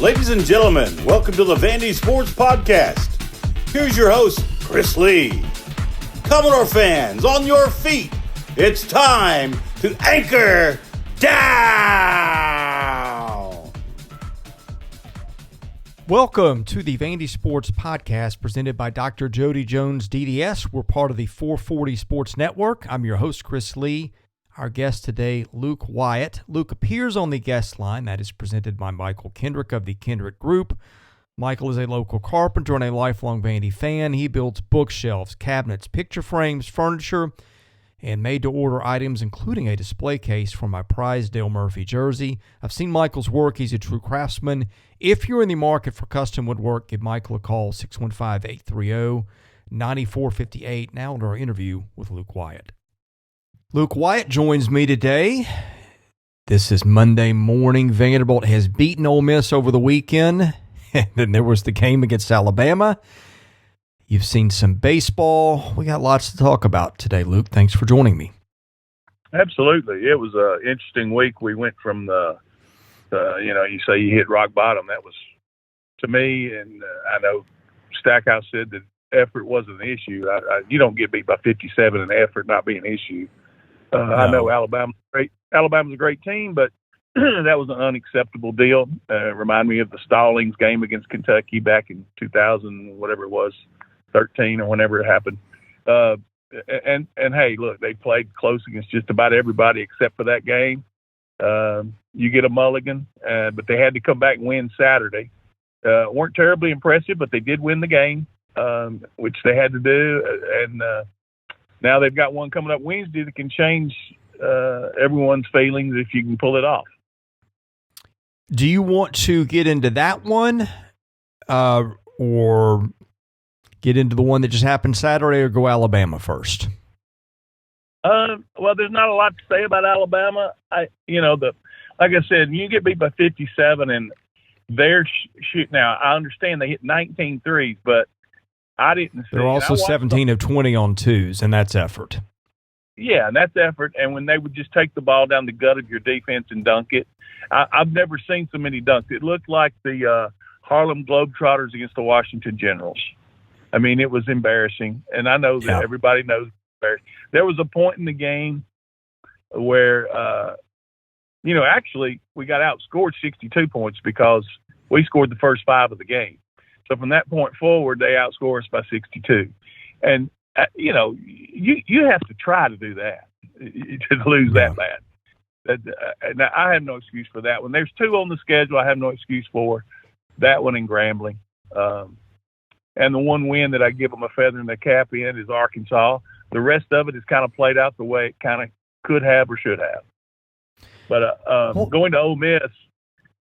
Ladies and gentlemen, welcome to the Vandy Sports Podcast. Here's your host, Chris Lee. Commodore fans, on your feet. It's time to anchor down. Welcome to the Vandy Sports Podcast presented by Dr. Jody Jones DDS. We're part of the 440 Sports Network. I'm your host, Chris Lee. Our guest today, Luke Wyatt. Luke appears on the guest line. That is presented by Michael Kendrick of the Kendrick Group. Michael is a local carpenter and a lifelong Vandy fan. He builds bookshelves, cabinets, picture frames, furniture, and made-to-order items, including a display case for my prized Dale Murphy jersey. I've seen Michael's work. He's a true craftsman. If you're in the market for custom woodwork, give Michael a call, 615-830-9458. Now to our interview with Luke Wyatt. Luke Wyatt joins me today. This is Monday morning. Vanderbilt has beaten Ole Miss over the weekend. And then there was the game against Alabama. You've seen some baseball. We got lots to talk about today, Luke. Thanks for joining me. Absolutely. It was an interesting week. We went from you say you hit rock bottom. That was, to me, and I know Stackhouse said that effort wasn't an issue. You don't get beat by 57 and effort not being an issue. No. I know Alabama's a great team, but that was an unacceptable deal. Remind me of the Stallings game against Kentucky back in 2000, whatever it was, 13 or whenever it happened. And hey, look, they played close against just about everybody except for that game. You get a mulligan, but they had to come back and win Saturday. Weren't terribly impressive, but they did win the game, which they had to do. And now they've got one coming up Wednesday that can change everyone's feelings if you can pull it off. Do you want to get into that one or get into the one that just happened Saturday, or go Alabama first? Well, there's not a lot to say about Alabama. Like I said, you get beat by 57 and they're shooting. Now, I understand they hit 19 threes, but I didn't see. They're also 17 of 20 on twos, and that's effort. Yeah, and that's effort. And when they would just take the ball down the gut of your defense and dunk it, I've never seen so many dunks. It looked like the Harlem Globetrotters against the Washington Generals. I mean, it was embarrassing. And I know that everybody knows it's embarrassing. There was a point in the game where, actually we got outscored 62 points because we scored the first 5 of the game. So from that point forward, they outscored us by 62. And, you have to try to do that, to lose that bad. Now, I have no excuse for that one. There's 2 on the schedule I have no excuse for, that one and Grambling. And the one win that I give them a feather in the cap in is Arkansas. The rest of it is kind of played out the way it kind of could have or should have. But going to Ole Miss,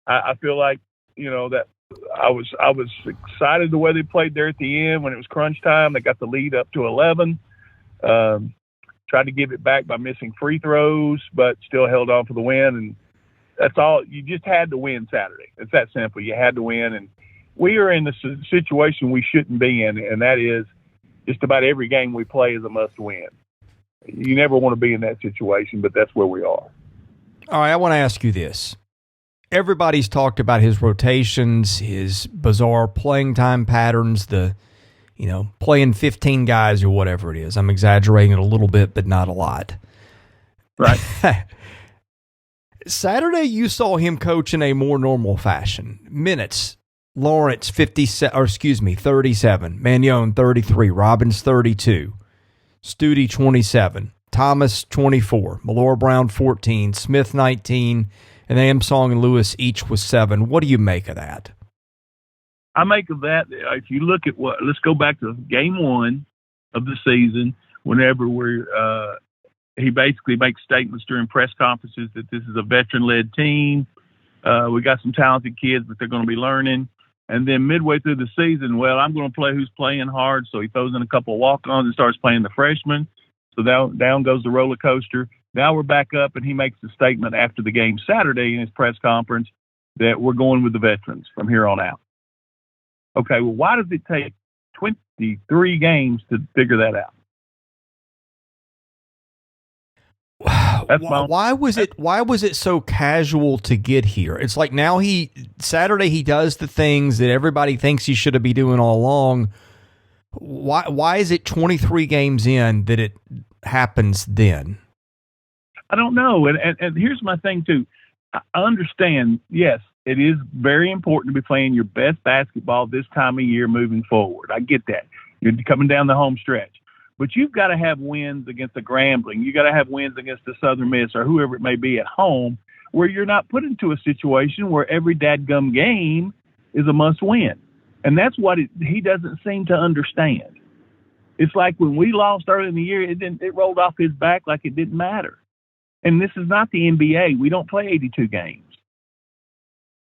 I feel like, that I was excited the way they played there at the end when it was crunch time. They got the lead up to 11. Tried to give it back by missing free throws, but still held on for the win. And that's all. You just had to win Saturday. It's that simple. You had to win. And we are in the situation we shouldn't be in, and that is just about every game we play is a must-win. You never want to be in that situation, but that's where we are. All right, I want to ask you this. Everybody's talked about his rotations, his bizarre playing time patterns, playing 15 guys or whatever it is. I'm exaggerating it a little bit, but not a lot. Right. Saturday, you saw him coach in a more normal fashion. Minutes, Lawrence 37, Mannion 33, Robbins 32, Studi 27, Thomas 24, Malora Brown 14, Smith 19, and Amsong and Lewis each with 7. What do you make of that? I make of that, if you look at let's go back to game 1 of the season, whenever he basically makes statements during press conferences that this is a veteran-led team. We got some talented kids, but they're going to be learning. And then midway through the season, I'm going to play who's playing hard. So he throws in a couple of walk-ons and starts playing the freshmen. So down goes the roller coaster. Now we're back up, and he makes a statement after the game Saturday in his press conference that we're going with the veterans from here on out. Okay, well, why does it take 23 games to figure that out? why was it so casual to get here? It's like now Saturday he does the things that everybody thinks he should be doing all along. Why is it 23 games in that it happens then? I don't know. And here's my thing too. I understand, yes, it is very important to be playing your best basketball this time of year moving forward. I get that. You're coming down the home stretch. But you've got to have wins against the Grambling. You got to have wins against the Southern Miss or whoever it may be at home, where you're not put into a situation where every dadgum game is a must win. And that's what he doesn't seem to understand. It's like when we lost early in the year, it rolled off his back like it didn't matter. And this is not the NBA. We don't play 82 games.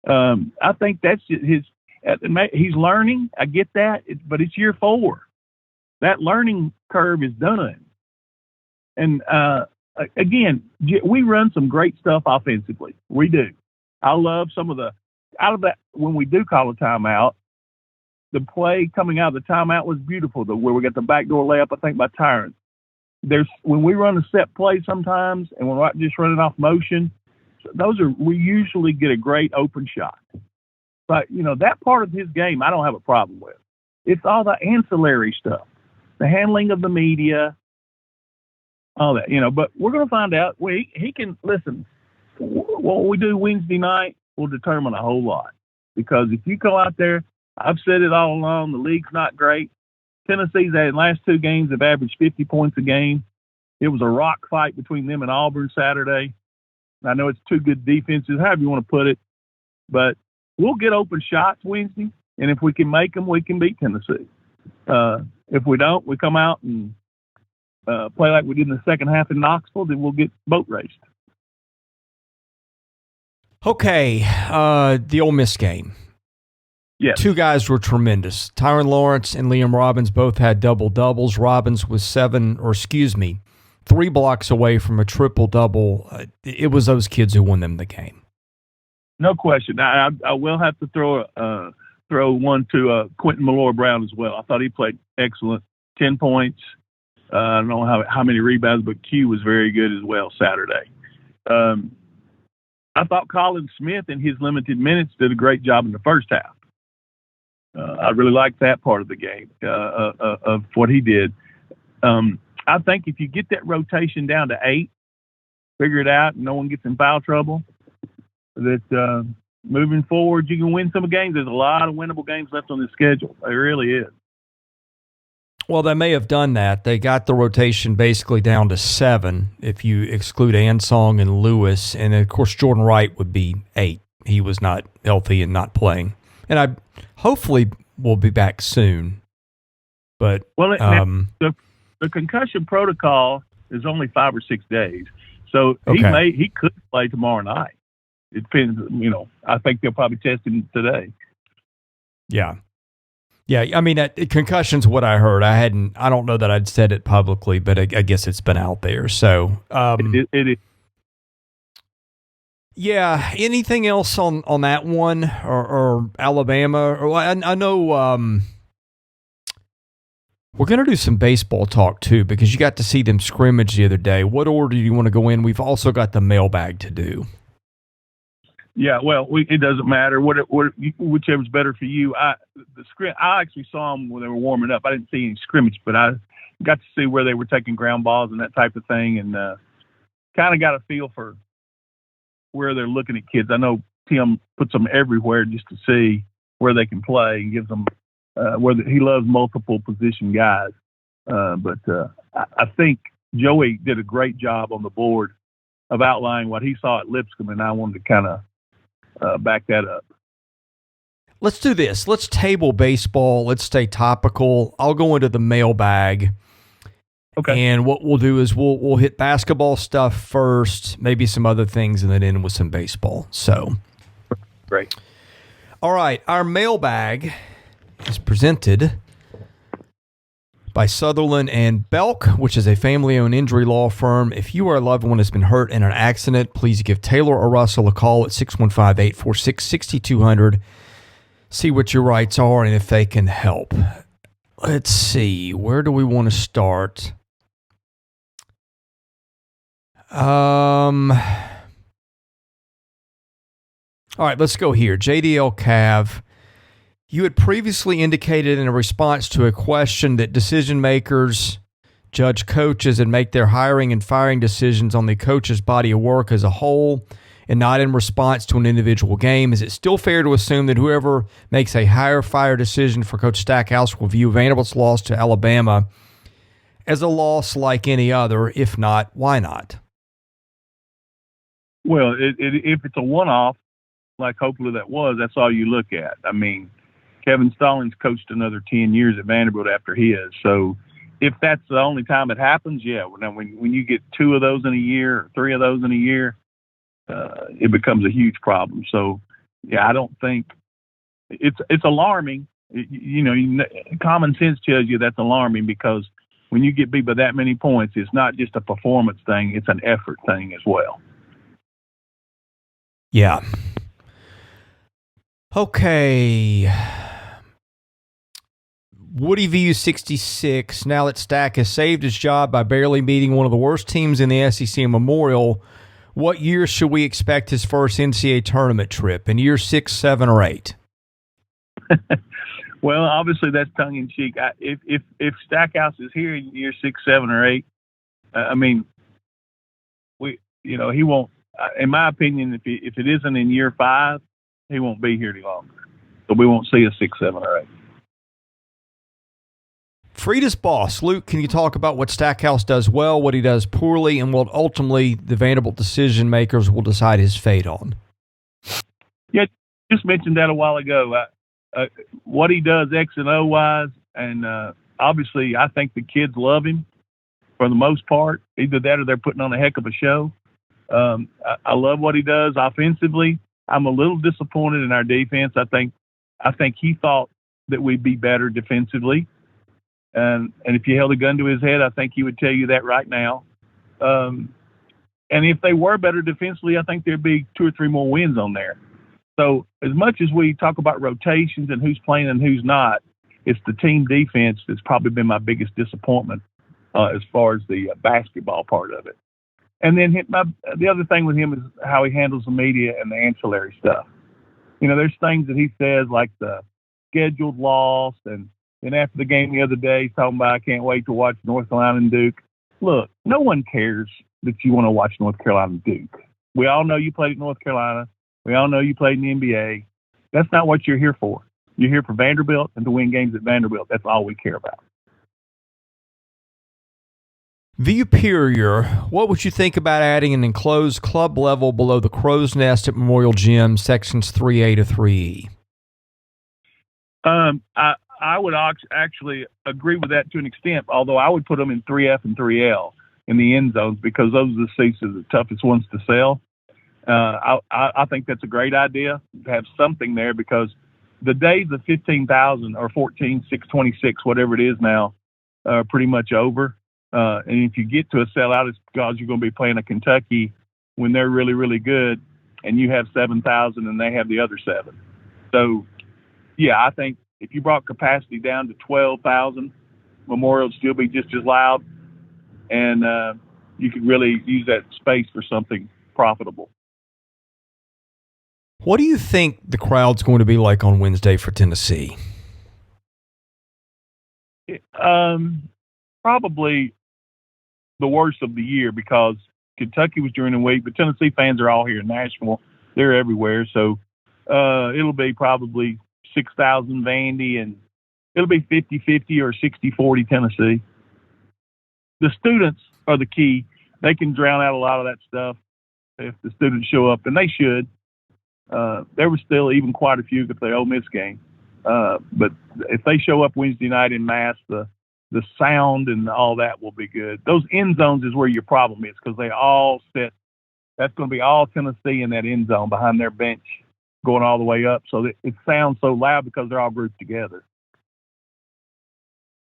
I think that's he's learning. I get that, but it's year 4. That learning curve is done. And again, we run some great stuff offensively. We do. I love some of out of that, when we do call a timeout, the play coming out of the timeout was beautiful, where we got the backdoor layup, I think, by Tyrin. When we run a set play sometimes, and we're not just running off motion, we usually get a great open shot. But, that part of his game I don't have a problem with. It's all the ancillary stuff, the handling of the media, all that, but we're going to find out. He can, listen, what we do Wednesday night will determine a whole lot. Because if you go out there, I've said it all along, the league's not great. Tennessee's last 2 games have averaged 50 points a game. It was a rock fight between them and Auburn Saturday. I know it's 2 good defenses, however you want to put it. But we'll get open shots Wednesday, and if we can make them, we can beat Tennessee. If we don't, we come out and play like we did in the second half in Knoxville, then we'll get boat raced. Okay, the Ole Miss game. Yes. 2 guys were tremendous. Tyrin Lawrence and Liam Robbins both had double-doubles. Robbins was 3 blocks away from a triple-double. It was those kids who won them the game. No question. I will have to throw one to Quentin Malloy-Brown as well. I thought he played excellent. 10 points. I don't know how many rebounds, but Q was very good as well Saturday. I thought Colin Smith in his limited minutes did a great job in the first half. I really liked that part of the game, of what he did. I think if you get that rotation down to 8, figure it out, and no one gets in foul trouble, that moving forward, you can win some games. There's a lot of winnable games left on the schedule. There really is. Well, they may have done that. They got the rotation basically down to 7 if you exclude Ansong and Lewis. And, of course, Jordan Wright would be 8. He was not healthy and not playing. And I hopefully will be back soon. But the concussion protocol is only 5 or 6 days. So he could play tomorrow night. It depends, I think they'll probably test him today. Yeah. Yeah, I mean, concussion's what I heard. I don't know that I'd said it publicly, but I guess it's been out there. So, it is. Yeah. Anything else on that one or Alabama? Or I know we're going to do some baseball talk too, because you got to see them scrimmage the other day. What order do you want to go in? We've also got the mailbag to do. Yeah, well, it doesn't matter. Whichever's better for you. I actually saw them when they were warming up. I didn't see any scrimmage, but I got to see where they were taking ground balls and that type of thing, and kind of got a feel for where they're looking at kids. I know Tim puts them everywhere just to see where they can play and gives them he loves multiple position guys. But I think Joey did a great job on the board of outlining what he saw at Lipscomb, and I wanted to kind of back that up. Let's do this. Let's table baseball. Let's stay topical. I'll go into the mailbag. Okay. And what we'll do is we'll hit basketball stuff first, maybe some other things, and then end with some baseball. So, great. All right. Our mailbag is presented by Sutherland and Belk, which is a family-owned injury law firm. If you or a loved one has been hurt in an accident, please give Taylor or Russell a call at 615-846-6200. See what your rights are and if they can help. Let's see. Where do we want to start? All right, let's go here. JDL Cav, you had previously indicated in a response to a question that decision makers judge coaches and make their hiring and firing decisions on the coach's body of work as a whole and not in response to an individual game. Is it still fair to assume that whoever makes a hire-fire decision for Coach Stackhouse will view Vanderbilt's loss to Alabama as a loss like any other? If not, why not? Well, if it's a one-off, like hopefully that was, that's all you look at. I mean, Kevin Stallings coached another 10 years at Vanderbilt after his. So if that's the only time it happens, yeah. Now, when you get 2 of those in a year or 3 of those in a year, it becomes a huge problem. So, yeah, I don't think it's alarming. Common sense tells you that's alarming because when you get beat by that many points, it's not just a performance thing, it's an effort thing as well. Yeah. Okay. Woody VU 66. Now that Stack has saved his job by barely beating one of the worst teams in the SEC Memorial, what year should we expect his first NCAA tournament trip? In year 6, 7, or 8? Well, obviously that's tongue in cheek. If Stackhouse is here in year 6, 7, or 8, I mean, he won't. In my opinion, if it isn't in year 5, he won't be here any longer. So we won't see a 6, 7, or 8. Frida's boss, Luke, can you talk about what Stackhouse does well, what he does poorly, and what ultimately the Vanderbilt decision makers will decide his fate on? Yeah, just mentioned that a while ago. What he does X and O wise, and obviously I think the kids love him for the most part. Either that or they're putting on a heck of a show. I love what he does offensively. I'm a little disappointed in our defense. I think he thought that we'd be better defensively. And if you held a gun to his head, I think he would tell you that right now. And if they were better defensively, I think there'd be 2 or 3 more wins on there. So as much as we talk about rotations and who's playing and who's not, it's the team defense that's probably been my biggest disappointment as far as the basketball part of it. And then the other thing with him is how he handles the media and the ancillary stuff. There's things that he says like the scheduled loss, and then after the game the other day, he's talking about, I can't wait to watch North Carolina and Duke. Look, no one cares that you want to watch North Carolina and Duke. We all know you played at North Carolina. We all know you played in the NBA. That's not what you're here for. You're here for Vanderbilt and to win games at Vanderbilt. That's all we care about. VU Superior, what would you think about adding an enclosed club level below the Crow's Nest at Memorial Gym, sections 3A to 3E? I would actually agree with that to an extent, although I would put them in 3F and 3L in the end zones because those are the seats that are the toughest ones to sell. I think that's a great idea to have something there because the days of 15,000 or 14,626, whatever it is now, are pretty much over. And if you get to a sellout, it's because you're going to be playing a Kentucky when they're really, really good, and you have 7,000 and they have the other 7. So, yeah, I think if you brought capacity down to 12,000, Memorial would still be just as loud, and you could really use that space for something profitable. What do you think the crowd's going to be like on Wednesday for Tennessee? Probably the worst of the year because Kentucky was during the week, but Tennessee fans are all here in Nashville. They're everywhere. So it'll be probably 6,000 Vandy, and it'll be 50-50 or 60-40 Tennessee. The students are the key. They can drown out a lot of that stuff if the students show up, and they should. There was still even quite a few at the Ole Miss game. But if they show up Wednesday night in mass, the sound and all that will be good. Those end zones is where your problem is because they all sit. That's going to be all Tennessee in that end zone behind their bench going all the way up. So it sounds so loud because they're all grouped together.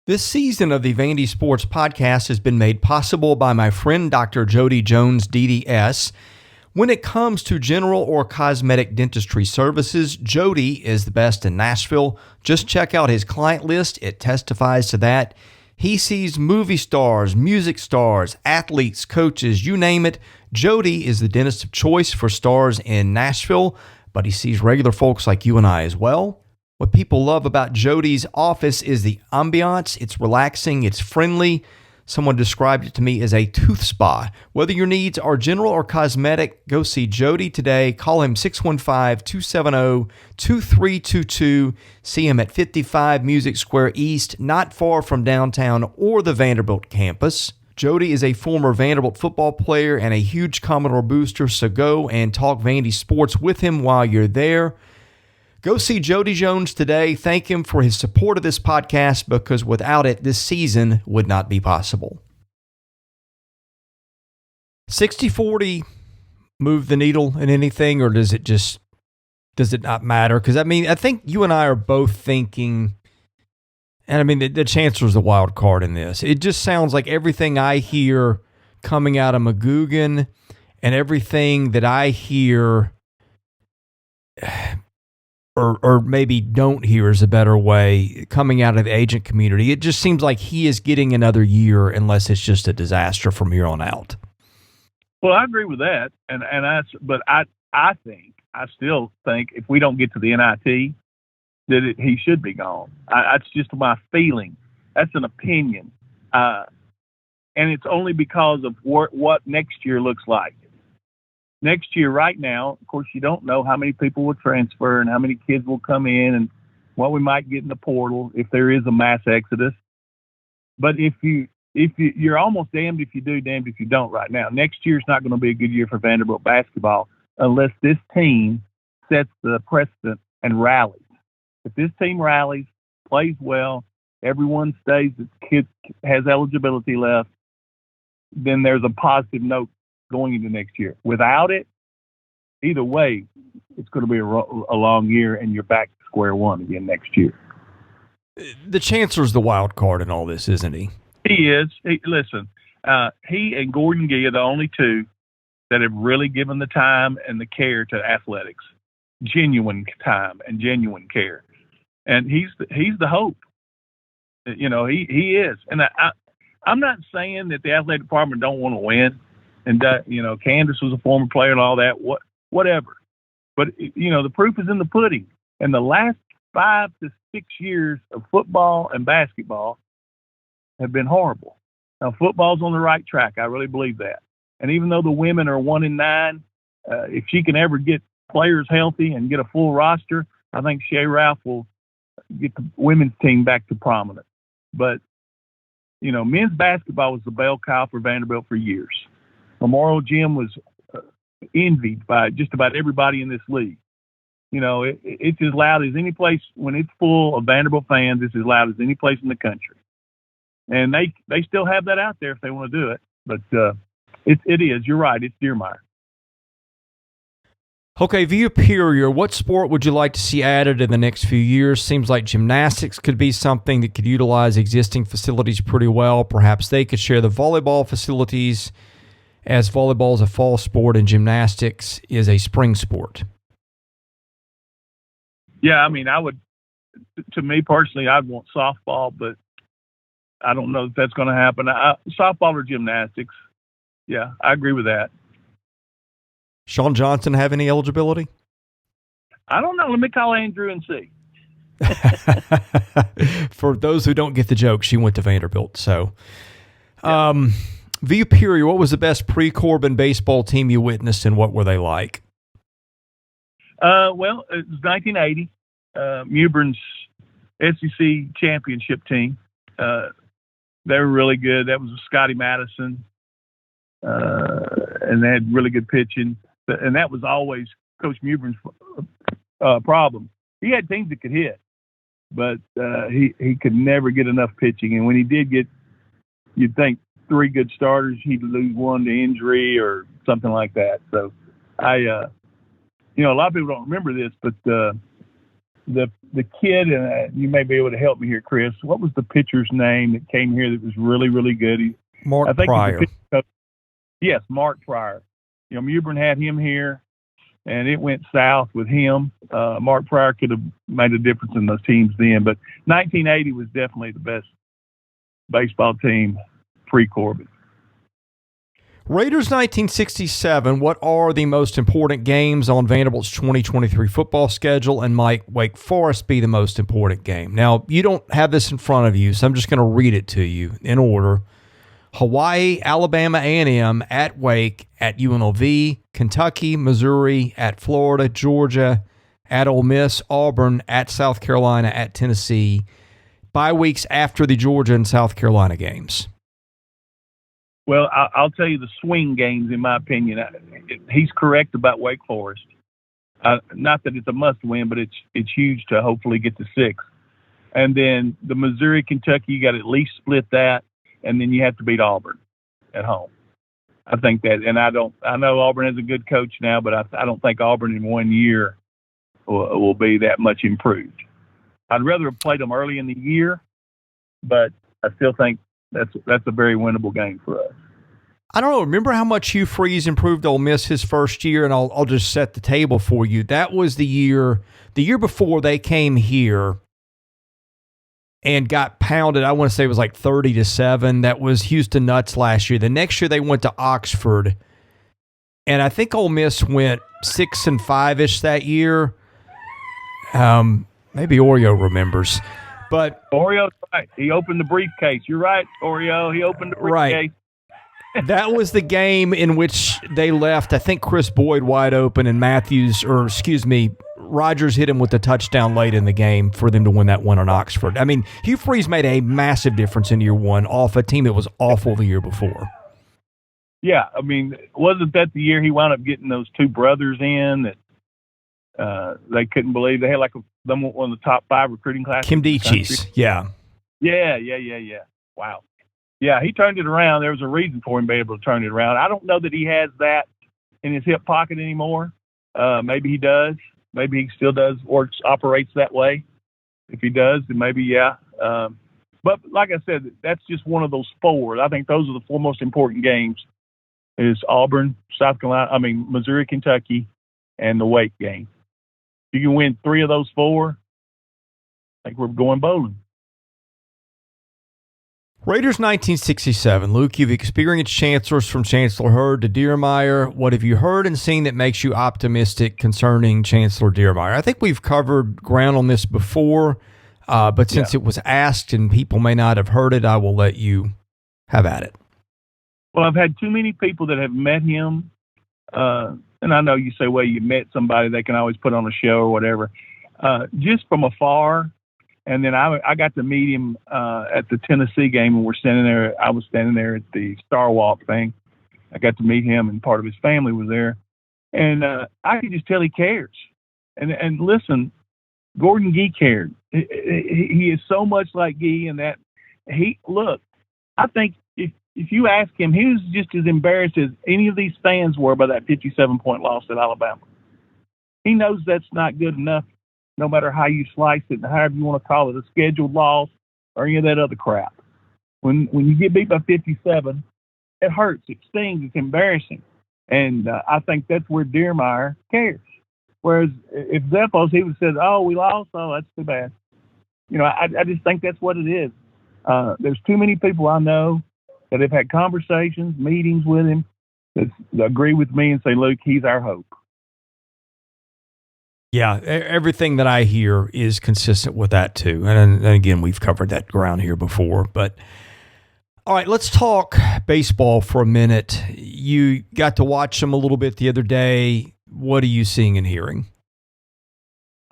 This season of the Vandy Sports Podcast has been made possible by my friend Dr. Jody Jones, DDS. When it comes to general or cosmetic dentistry services, Jody is the best in Nashville. Just check out his client list. It testifies to that. He sees movie stars, music stars, athletes, coaches, you name it. Jody is the dentist of choice for stars in Nashville, but he sees regular folks like you and I as well. What people love about Jody's office is the ambiance. It's relaxing, it's friendly. Someone described it to me as a tooth spa. Whether your needs are general or cosmetic, go see Jody today. Call him 615-270-2322. See him at 55 Music Square East, not far from downtown or the Vanderbilt campus. Jody is a former Vanderbilt football player and a huge Commodore booster, so go and talk Vandy sports with him while you're there. Go see Jody Jones today. Thank him for his support of this podcast, because without it, this season would not be possible. 60-40 move the needle in anything, or does it not matter? Because, I think you and I are both thinking, and the Chancellor's the wild card in this. It just sounds like everything I hear coming out of McGugin and everything that I hear, or maybe don't hear is a better way, coming out of the agent community, it just seems like he is getting another year unless it's just a disaster from here on out. Well, I agree with that, but I still think if we don't get to the NIT, that he should be gone. That's just my feeling. That's an opinion, and it's only because of what next year looks like. Next year, right now, of course, you don't know how many people will transfer and how many kids will come in and what we might get in the portal if there is a mass exodus. But if you're almost damned if you do, damned if you don't right now. Next year's not going to be a good year for Vanderbilt basketball unless this team sets the precedent and rallies. If this team rallies, plays well, everyone stays, the kid has eligibility left, then there's a positive note going into next year. Without it, either way, it's going to be a long year, and you're back to square one again next year. The Chancellor's the wild card in all this, isn't he? He is. Listen, he and Gordon Gee are the only two that have really given the time and the care to athletics, genuine time and genuine care. And he's the hope. You know, he is. And I'm not saying that the athletic department don't want to win. And, Candace was a former player and all that, whatever. But, the proof is in the pudding. And the last 5 to 6 years of football and basketball have been horrible. Now, football's on the right track. I really believe that. And even though the women are 1-9, if she can ever get players healthy and get a full roster, I think Shea Ralph will get the women's team back to prominence. But, men's basketball was the bell cow for Vanderbilt for years. Memorial Gym was envied by just about everybody in this league. It's as loud as any place. When it's full of Vanderbilt fans, it's as loud as any place in the country. And they still have that out there if they want to do it. But it is. You're right. It's Deermeyer. Okay, VU Superior, what sport would you like to see added in the next few years? Seems like gymnastics could be something that could utilize existing facilities pretty well. Perhaps they could share the volleyball facilities, as volleyball is a fall sport and gymnastics is a spring sport. Yeah, I would, to me personally, I'd want softball, but I don't know if that's going to happen. Softball or gymnastics. Yeah, I agree with that. Sean Johnson have any eligibility? I don't know. Let me call Andrew and see. For those who don't get the joke, she went to Vanderbilt. So, VU Superior, what was the best pre-Corbin baseball team you witnessed, and what were they like? Well, it was 1980. Muburn's SEC championship team. They were really good. That was Scotty Madison, and they had really good pitching. And that was always Coach Muburn's problem. He had teams that could hit, but he could never get enough pitching. And when he did get, you'd think 3 good starters, he'd lose one to injury or something like that. So a lot of people don't remember this, but the kid, and you may be able to help me here, Chris. What was the pitcher's name that came here that was really, really good? Mark Pryor. Yes, Mark Pryor. Mewburn had him here, and it went south with him. Mark Pryor could have made a difference in those teams then, but 1980 was definitely the baseball team pre-Corbin. Raiders 1967, what are the most important games on Vanderbilt's 2023 football schedule, and might Wake Forest be the most important game? Now, you don't have this in front of you, so I'm just going to read it to you in order. Hawaii, Alabama A&M, at Wake, at UNLV, Kentucky, Missouri, at Florida, Georgia, at Ole Miss, Auburn, at South Carolina, at Tennessee, bye weeks after the Georgia and South Carolina games. Well, I'll tell you the swing games, in my opinion. He's correct about Wake Forest. Not that it's a must-win, but it's huge to hopefully get to 6. And then the Missouri, Kentucky, you got to at least split that, and then you have to beat Auburn at home. I think that, and I know Auburn has a good coach now, but I don't think Auburn in 1 year will be that much improved. I'd rather have played them early in the year, but I still think that's a very winnable game for us. I don't know. Remember how much Hugh Freeze improved Ole Miss his first year? And I'll just set the table for you. That was the year before they came here and got pounded. I want to say it was like 30-7. That was Houston Nuts last year. The next year they went to Oxford, and I think Ole Miss went 6-5-ish that year. Maybe Oreo remembers. But Oreo's right. He opened the briefcase. You're right, Oreo. He opened the briefcase. Right. That was the game in which they left, I think, Chris Boyd wide open, and Rogers hit him with the touchdown late in the game for them to win that one on Oxford. I mean, Hugh Freeze made a massive difference in year one off a team that was awful the year before. Yeah, I mean, wasn't that the year he wound up getting those two brothers in that they couldn't believe? They had like one of the top 5 recruiting classes. Kim Deechees, yeah. Yeah. Wow. Yeah, he turned it around. There was a reason for him being able to turn it around. I don't know that he has that in his hip pocket anymore. Maybe he does. Maybe he still does, operates that way. If he does, then maybe, yeah. But like I said, that's just one of those 4. I think those are the 4 most important games is Auburn, Missouri, Kentucky, and the Wake game. If you can win 3 of those 4, I think we're going bowling. Raiders 1967. Luke, you've experienced chancellors from Chancellor Hurd to Diermeyer. What have you heard and seen that makes you optimistic concerning Chancellor Diermeyer? I think we've covered ground on this before, but since it was asked and people may not have heard it, I will let you have at it. Well, I've had too many people that have met him, and I know you say, well, you met somebody, they can always put on a show or whatever, just from afar. And then I got to meet him at the Tennessee game when I was standing there at the Star Walk thing. I got to meet him, and part of his family was there. And I could just tell he cares. And listen, Gordon Gee cared. He is so much like Gee in that I think if you ask him, he was just as embarrassed as any of these fans were by that 57-point loss at Alabama. He knows that's not good enough, no matter how you slice it and however you want to call it, a scheduled loss or any of that other crap. When you get beat by 57, it hurts, it stings, it's embarrassing. And I think that's where Diermeyer cares. Whereas if Zeppos, he would have said, oh, we lost, oh, that's too bad. I just think that's what it is. There's too many people I know that have had conversations, meetings with him that agree with me and say, Luke, he's our hope. Yeah, everything that I hear is consistent with that too. And again, we've covered that ground here before. But all right, let's talk baseball for a minute. You got to watch them a little bit the other day. What are you seeing and hearing?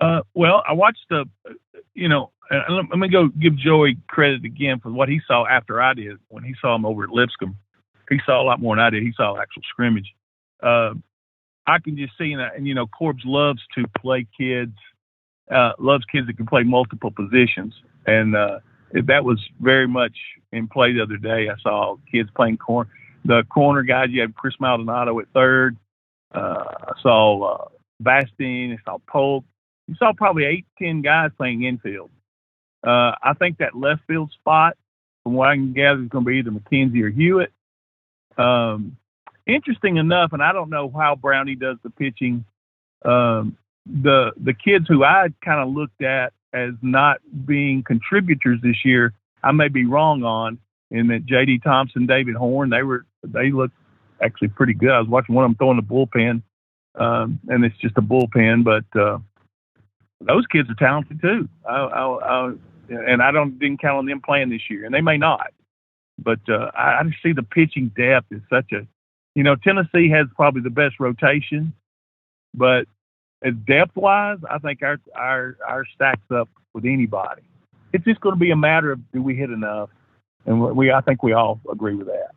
Well, I watched let me go give Joey credit again for what he saw after I did. When he saw him over at Lipscomb, he saw a lot more than I did. He saw actual scrimmage. I can just see, and Corbs loves to play kids, loves kids that can play multiple positions. And that was very much in play the other day. I saw kids playing the corner guys. You had Chris Maldonado at third. I saw Bastine. I saw Polk. You saw probably 8-10 guys playing infield. I think that left field spot, from what I can gather, is going to be either McKenzie or Hewitt. Interesting enough, and I don't know how Brownie does the pitching, the kids who I kind of looked at as not being contributors this year, I may be wrong on, and that J.D. Thompson, David Horn, they looked actually pretty good. I was watching one of them throwing the bullpen, and it's just a bullpen, but those kids are talented too. And I didn't count on them playing this year, and they may not. But I just see the pitching depth is such a, Tennessee has probably the best rotation, but as depth-wise, I think our stacks up with anybody. It's just going to be a matter of, do we hit enough? And I think we all agree with that.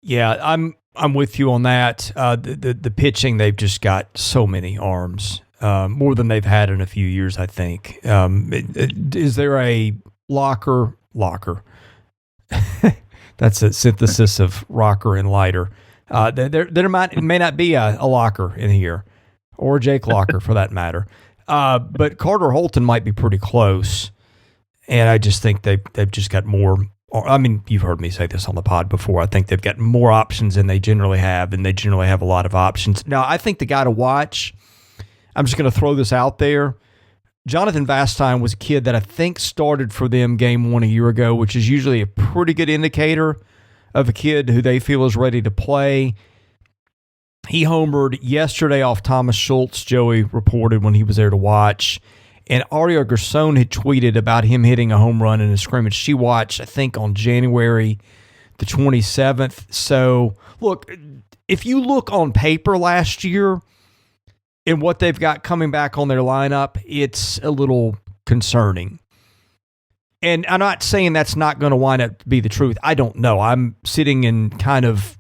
Yeah, I'm with you on that. The pitching, they've just got so many arms, more than they've had in a few years, I think. Is there a locker? That's a synthesis of rocker and lighter. There may not be a locker in here, or Jake Locker for that matter. But Carter Holton might be pretty close, and I just think they've just got more. I mean, you've heard me say this on the pod before. I think they've got more options than they generally have, and they generally have a lot of options. Now, I think the guy to watch, I'm just going to throw this out there. Jonathan Vastine was a kid that I think started for them game one a year ago, which is usually a pretty good indicator of a kid who they feel is ready to play. He homered yesterday off Thomas Schultz, Joey reported when he was there to watch. And Aria Gerson had tweeted about him hitting a home run in a scrimmage she watched, I think, on January the 27th. So, look, if you look on paper last year and what they've got coming back on their lineup, it's a little concerning. And I'm not saying that's not going to wind up to be the truth. I don't know. I'm sitting and kind of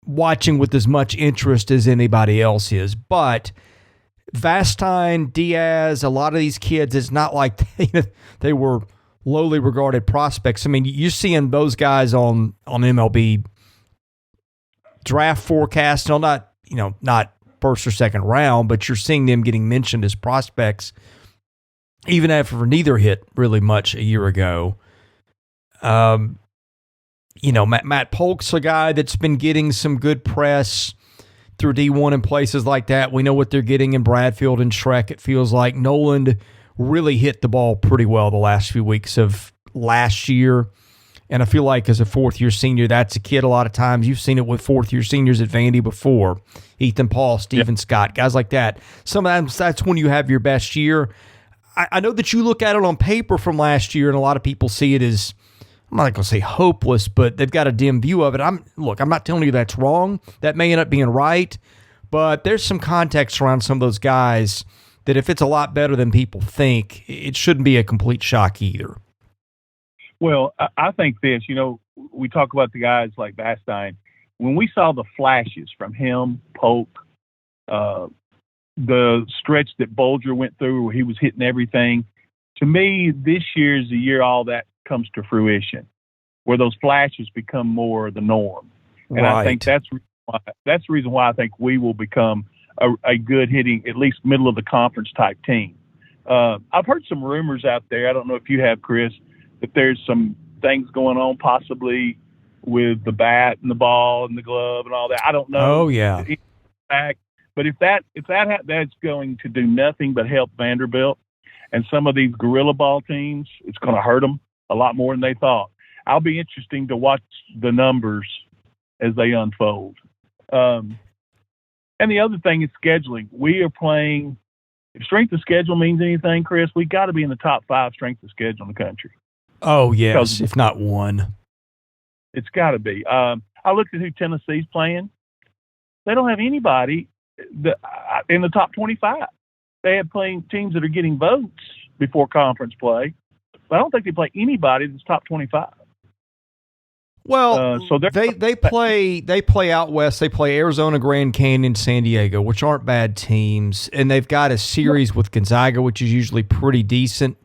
watching with as much interest as anybody else is. But Vastine, Diaz, a lot of these kids, it's not like they were lowly regarded prospects. I mean, you're seeing those guys on MLB draft forecast, not first or second round, but you're seeing them getting mentioned as prospects, even after neither hit really much a year ago. Matt Polk's a guy that's been getting some good press through D1 and places like that. We know what they're getting in Bradfield and Shrek, it feels like. Noland really hit the ball pretty well the last few weeks of last year. And I feel like as a fourth-year senior, that's a kid a lot of times. You've seen it with fourth-year seniors at Vandy before. Ethan Paul, Stephen Scott, guys like that. Sometimes that's when you have your best year. I know that you look at it on paper from last year, and a lot of people see it as, I'm not going to say hopeless, but they've got a dim view of it. I'm not telling you that's wrong. That may end up being right, but there's some context around some of those guys that if it's a lot better than people think, it shouldn't be a complete shock either. Well, I think this, we talk about the guys like Vastine. When we saw the flashes from him, Polk, the stretch that Bolger went through where he was hitting everything, to me, this year is the year all that comes to fruition, where those flashes become more the norm. And right. I think that's the reason why I think we will become a good hitting, at least middle of the conference type team. I've heard some rumors out there. I don't know if you have, Chris, that there's some things going on possibly with the bat and the ball and the glove and all that. I don't know. Oh yeah. But if that's going to do nothing but help Vanderbilt and some of these guerrilla ball teams, it's going to hurt them a lot more than they thought. I'll be interesting to watch the numbers as they unfold. And the other thing is scheduling. We are playing, if strength of schedule means anything, Chris, we got to be in the top 5 strength of schedule in the country. Oh, yes, if not one. It's got to be. I looked at who Tennessee's playing. They don't have anybody in the top 25. They have playing teams that are getting votes before conference play, but I don't think they play anybody that's top 25. Well, so they play out west. They play Arizona, Grand Canyon, San Diego, which aren't bad teams, and they've got a series with Gonzaga, which is usually pretty decent.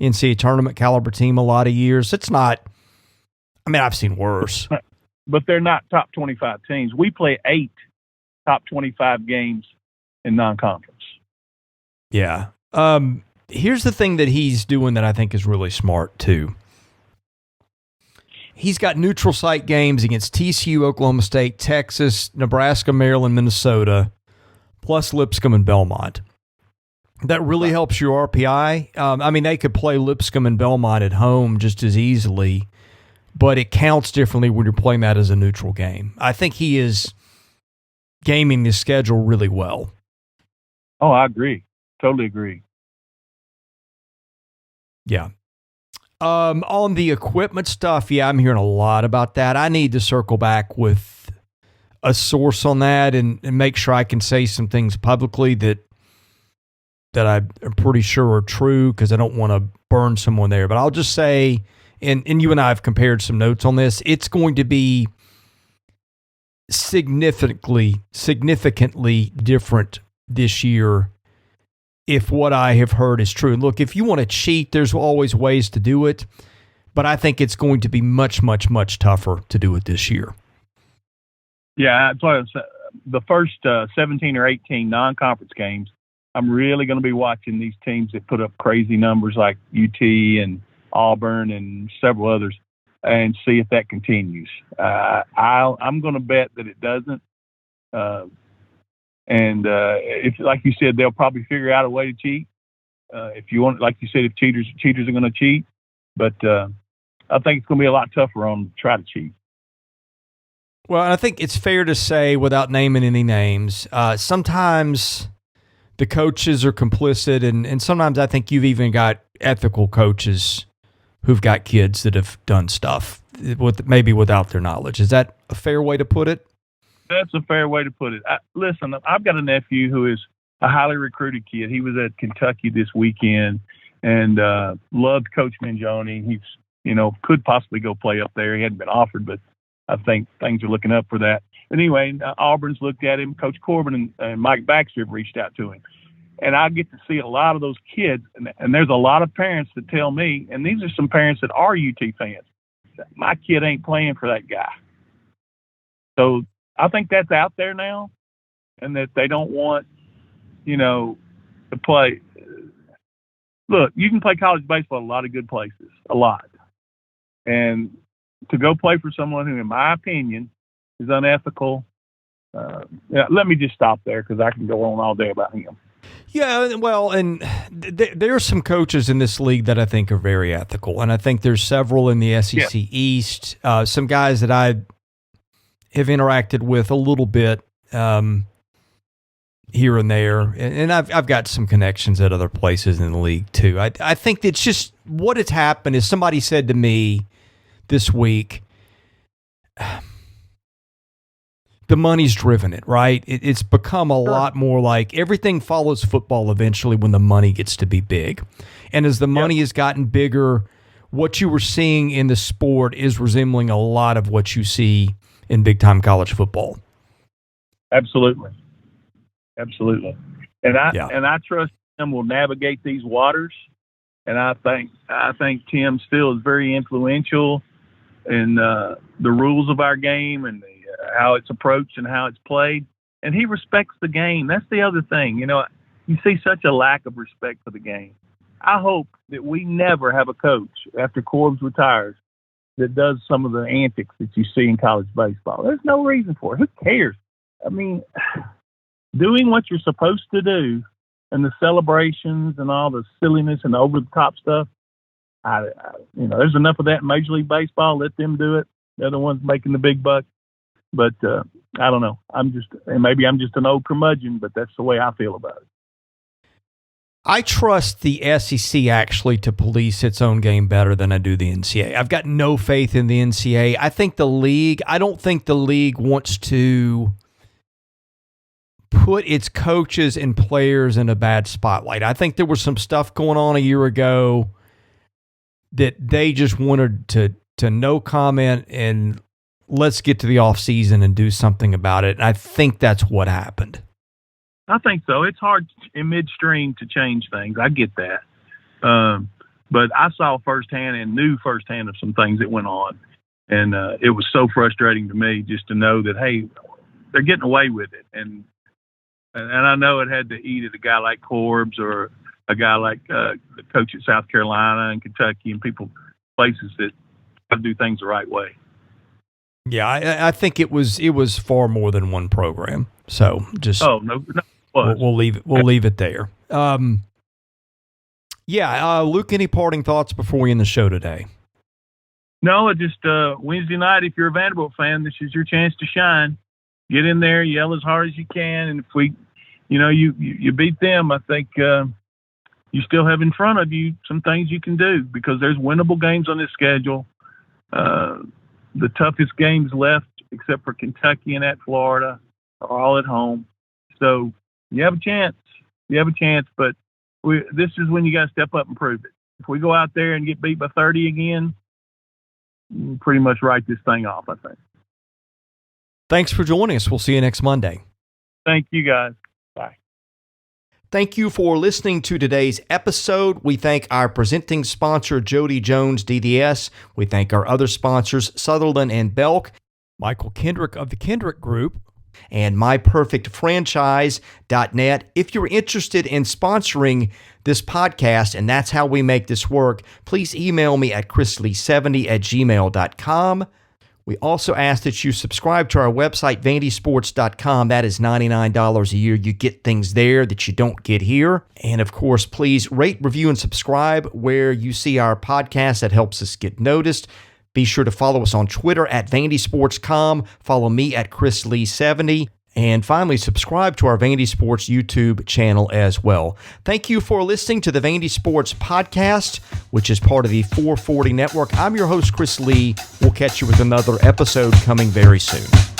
NCAA tournament caliber team a lot of years. It's not. I mean, I've seen worse, but they're not top 25 teams. We play 8 top 25 games in non-conference. Yeah. Here's the thing that he's doing that I think is really smart too. He's got neutral site games against TCU, Oklahoma State, Texas, Nebraska, Maryland, Minnesota, plus Lipscomb and Belmont. That really helps your RPI. I mean, they could play Lipscomb and Belmont at home just as easily, but it counts differently when you're playing that as a neutral game. I think he is gaming the schedule really well. Oh, I agree. Totally agree. Yeah. On the equipment stuff, yeah, I'm hearing a lot about that. I need to circle back with a source on that and make sure I can say some things publicly that I'm pretty sure are true, because I don't want to burn someone there. But I'll just say, and you and I have compared some notes on this, it's going to be significantly different this year if what I have heard is true. Look, if you want to cheat, there's always ways to do it, but I think it's going to be much, much, much tougher to do it this year. Yeah, that's why the first 17 or 18 non-conference games, I'm really going to be watching these teams that put up crazy numbers like UT and Auburn and several others, and see if that continues. I'm going to bet that it doesn't. If, like you said, they'll probably figure out a way to cheat. If you want, like you said, if cheaters are going to cheat, but I think it's going to be a lot tougher on them to try to cheat. Well, I think it's fair to say, without naming any names, sometimes the coaches are complicit, and sometimes I think you've even got ethical coaches who've got kids that have done stuff maybe without their knowledge. Is that a fair way to put it? That's a fair way to put it. Listen, I've got a nephew who is a highly recruited kid. He was at Kentucky this weekend and loved Coach Mangione. He's, could possibly go play up there. He hadn't been offered, but I think things are looking up for that. Anyway, Auburn's looked at him. Coach Corbin and Mike Baxter have reached out to him. And I get to see a lot of those kids, and there's a lot of parents that tell me, and these are some parents that are UT fans, my kid ain't playing for that guy. So I think that's out there now, and that they don't want, to play. Look, you can play college baseball in a lot of good places, a lot. And to go play for someone who, in my opinion, is unethical, let me just stop there, because I can go on all day about him. Yeah, well, and there are some coaches in this league that I think are very ethical, and I think there's several in the SEC East. Some guys that I have interacted with a little bit here and there, and I've got some connections at other places in the league too. I think it's just what has happened is somebody said to me this week, the money's driven it, right? It's become a lot more like everything follows football eventually when the money gets to be big. And as the money has gotten bigger, what you were seeing in the sport is resembling a lot of what you see in big-time college football. Absolutely. And I trust Tim will navigate these waters. And I think Tim still is very influential in the rules of our game and how it's approached and how it's played. And he respects the game. That's the other thing. You see such a lack of respect for the game. I hope that we never have a coach after Corbs retires that does some of the antics that you see in college baseball. There's no reason for it. Who cares? I mean, doing what you're supposed to do and the celebrations and all the silliness and over-the-top stuff, there's enough of that in Major League Baseball. Let them do it. They're the ones making the big bucks. But I don't know. Maybe I'm just an old curmudgeon, but that's the way I feel about it. I trust the SEC actually to police its own game better than I do the NCAA. I've got no faith in the NCAA. I don't think the league wants to put its coaches and players in a bad spotlight. I think there was some stuff going on a year ago that they just wanted to no comment and let's get to the off season and do something about it. And I think that's what happened. I think so. It's hard in midstream to change things. I get that. But I saw firsthand and knew firsthand of some things that went on. And it was so frustrating to me just to know that, hey, they're getting away with it. And I know it had to eat at a guy like Corbs or a guy like the coach at South Carolina and Kentucky and places that try to do things the right way. Yeah, I think it was far more than one program. So just no, we'll leave it there. Yeah, Luke, any parting thoughts before we end the show today? No, just Wednesday night, if you're a Vanderbilt fan, this is your chance to shine. Get in there, yell as hard as you can, and if you beat them, I think you still have in front of you some things you can do because there's winnable games on this schedule. The toughest games left, except for Kentucky and at Florida, are all at home. So you have a chance. But this is when you got to step up and prove it. If we go out there and get beat by 30 again, we'll pretty much write this thing off, I think. Thanks for joining us. We'll see you next Monday. Thank you, guys. Bye. Thank you for listening to today's episode. We thank our presenting sponsor, Jody Jones, DDS. We thank our other sponsors, Sutherland and Belk, Michael Kendrick of the Kendrick Group, and myperfectfranchise.net. If you're interested in sponsoring this podcast, and that's how we make this work, please email me at chrisley70@gmail.com. We also ask that you subscribe to our website, vandysports.com. That is $99 a year. You get things there that you don't get here. And of course, please rate, review, and subscribe where you see our podcast. That helps us get noticed. Be sure to follow us on Twitter at vandysports.com. Follow me at chrisley70. And finally, subscribe to our Vandy Sports YouTube channel as well. Thank you for listening to the Vandy Sports Podcast, which is part of the 440 Network. I'm your host, Chris Lee. We'll catch you with another episode coming very soon.